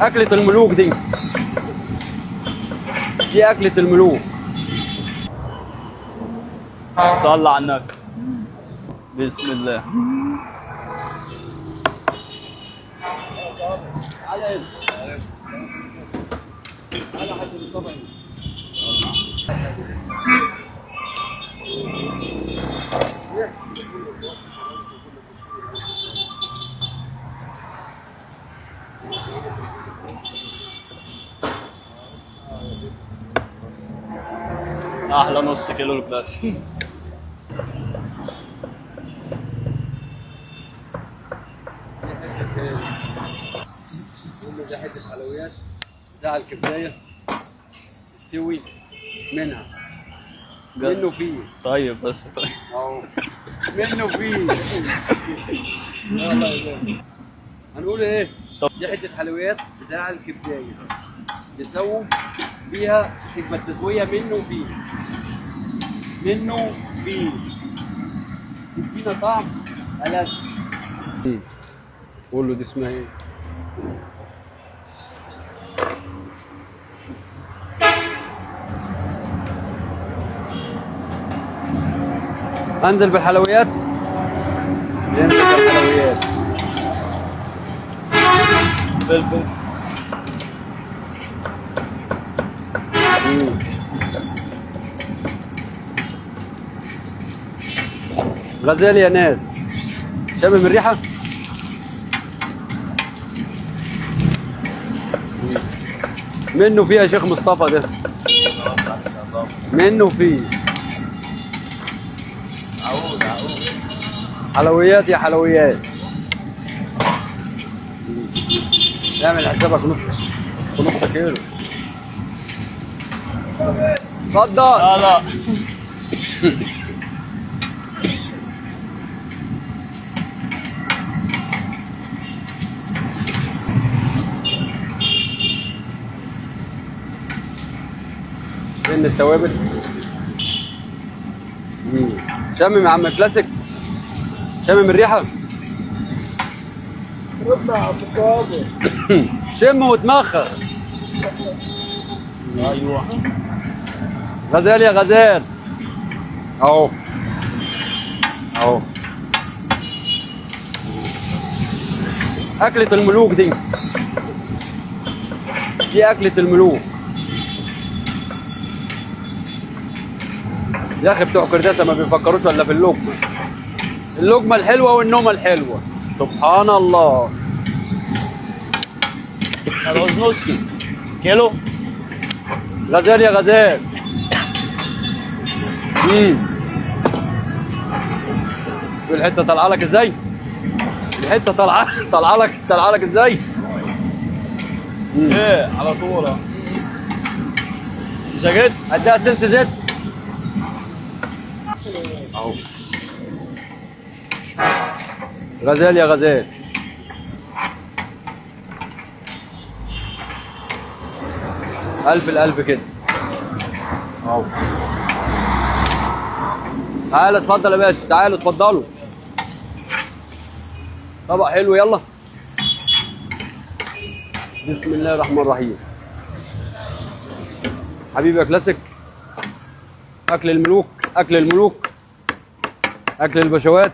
أكلة الملوك دي. دي أكلة الملوك. صلى على النبي. بسم الله. احلى نص كيلو الكلاسيك. ده حته حلويات، ده على الكبدايه تستوي منها. منه فيه. طيب بس طيب. اهو منه فيه. هنقول ايه؟ دي حته حلويات، ده على الكبدايه تسووا فيها، تبقى التسويه منه فيه. منه فيه. تدينا طعم ألذ. قول له دي اسمها ايه؟ انزل بالحلويات. ينزل بالحلويات. فلفل. غزال يا ناس، شامم الريحه؟ منه فيه يا شيخ مصطفى ده. منه فيه. حلويات يا حلويات. اعمل حسابك نص كيلو. اتفضل. لا لا. فين التوابل؟ شمم يا عم كلاسيك. شمم الريحه. ربع بصابر. شم وتمخر. ايوه. غزال يا غزال. اهو اهو. أكلة الملوك دي. دي أكلة الملوك. يا أخي بتوع كرداسة ما بيفكروش ولا في اللقمة. اللقمة الحلوة والنومة الحلوة. سبحان الله. الرز نص كيلو. غزال يا غزال. الحتة طالعة لك ازاي؟ الحتة طالعة لك ازاي؟ ايه على طول. مش هجد. اديها سنس زيت. اهو. غزال يا غزال. ألف الألف كده. اهو. تعالى اتفضل يا باشا، تعالوا اتفضلوا. طبق حلو يلا. بسم الله الرحمن الرحيم. حبيبي يا كلاسيك. أكل الملوك، أكل الملوك، أكل البشوات.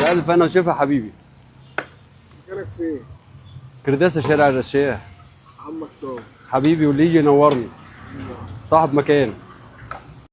بألف أنا وشفا حبيبي. مكانك فين؟ كرداسة شارع الرشاح. عمك صوت. حبيبي واللي يجي ينورني. صاحب مكان.